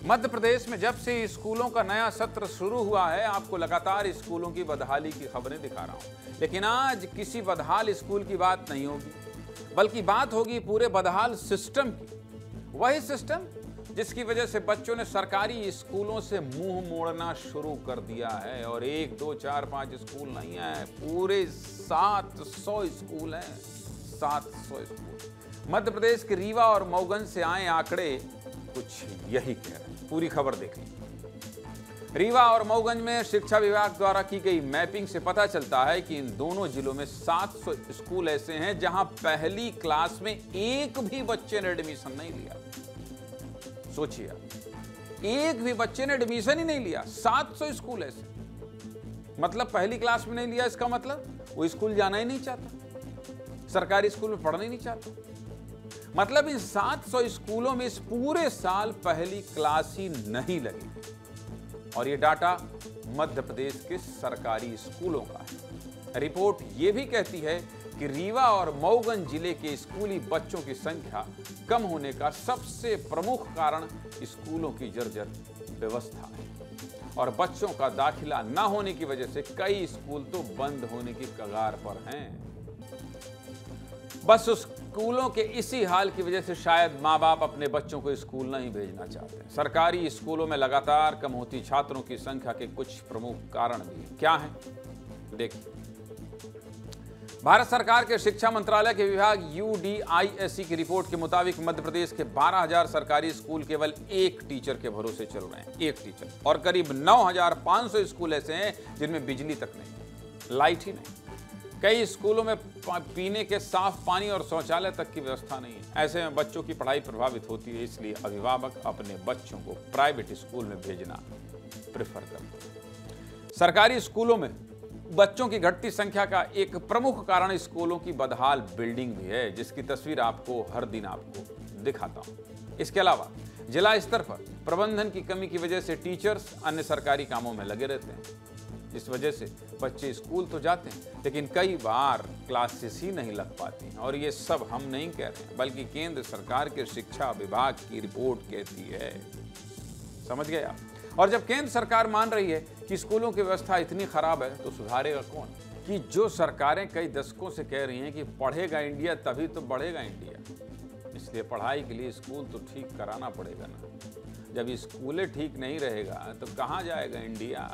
मध्य प्रदेश में जब से स्कूलों का नया सत्र शुरू हुआ है, आपको लगातार स्कूलों की बदहाली की खबरें दिखा रहा हूं। लेकिन आज किसी बदहाल स्कूल की बात नहीं होगी, बल्कि बात होगी पूरे बदहाल सिस्टम की। वही सिस्टम जिसकी वजह से बच्चों ने सरकारी स्कूलों से मुंह मोड़ना शुरू कर दिया है। और 1, 2, 4, 5 स्कूल नहीं है, पूरे 700 स्कूल हैं। 700 स्कूल। मध्य प्रदेश के रीवा और मऊगंज से आए आंकड़े कुछ यही कह रहे हैं। पूरी खबर देखें। रीवा और मऊगंज में शिक्षा विभाग द्वारा की गई मैपिंग से पता चलता है कि इन दोनों जिलों में 700 स्कूल ऐसे हैं जहां पहली क्लास में एक भी बच्चे ने एडमिशन नहीं लिया। सोचिए, एक भी बच्चे ने एडमिशन ही नहीं लिया। 700 स्कूल ऐसे, मतलब पहली क्लास में नहीं लिया, इसका मतलब वो स्कूल जाना ही नहीं चाहता, सरकारी स्कूल में पढ़ना ही नहीं चाहता। मतलब इन 700 स्कूलों में इस पूरे साल पहली क्लास ही नहीं लगी। और ये डाटा मध्य प्रदेश के सरकारी स्कूलों का है। रिपोर्ट ये भी कहती है कि रीवा और मऊगंज जिले के स्कूली बच्चों की संख्या कम होने का सबसे प्रमुख कारण स्कूलों की जर्जर व्यवस्था है। और बच्चों का दाखिला न होने की वजह से कई स्कूल तो बंद होने की कगार पर हैं। बस उस स्कूलों के इसी हाल की वजह से शायद माँ बाप अपने बच्चों को स्कूल नहीं भेजना चाहते। सरकारी स्कूलों में लगातार कम होती छात्रों की संख्या के कुछ प्रमुख कारण भी क्या हैं, देखिए। भारत सरकार के शिक्षा मंत्रालय के विभाग UDISE की रिपोर्ट के मुताबिक मध्य प्रदेश के 12,000 सरकारी स्कूल केवल एक टीचर के भरोसे चल रहे हैं। एक टीचर। और करीब 9,500 स्कूल ऐसे हैं जिनमें बिजली तक नहीं, लाइट ही नहीं। कई स्कूलों में पीने के साफ पानी और शौचालय तक की व्यवस्था नहीं है। ऐसे में बच्चों की पढ़ाई प्रभावित होती है, इसलिए अभिभावक अपने बच्चों को प्राइवेट स्कूल में भेजना प्रेफर करते हैं। सरकारी स्कूलों में बच्चों की घटती संख्या का एक प्रमुख कारण स्कूलों की बदहाल बिल्डिंग भी है, जिसकी तस्वीर आपको हर दिन आपको दिखाता हूं। इसके अलावा जिला स्तर पर प्रबंधन की कमी की वजह से टीचर्स अन्य सरकारी कामों में लगे रहते हैं। इस वजह से बच्चे स्कूल तो जाते हैं, लेकिन कई बार क्लासेस ही नहीं लग पाती। और ये सब हम नहीं कह रहे हैं, बल्कि केंद्र सरकार के शिक्षा विभाग की रिपोर्ट कहती है। समझ गए आप? और जब केंद्र सरकार मान रही है कि स्कूलों की व्यवस्था इतनी खराब है, तो सुधारेगा कौन? कि जो सरकारें कई दशकों से कह रही हैं कि पढ़ेगा इंडिया तभी तो बढ़ेगा इंडिया। इसलिए पढ़ाई के लिए स्कूल तो ठीक कराना पड़ेगा ना। जब स्कूलें ठीक नहीं रहेगा तो कहाँ जाएगा इंडिया?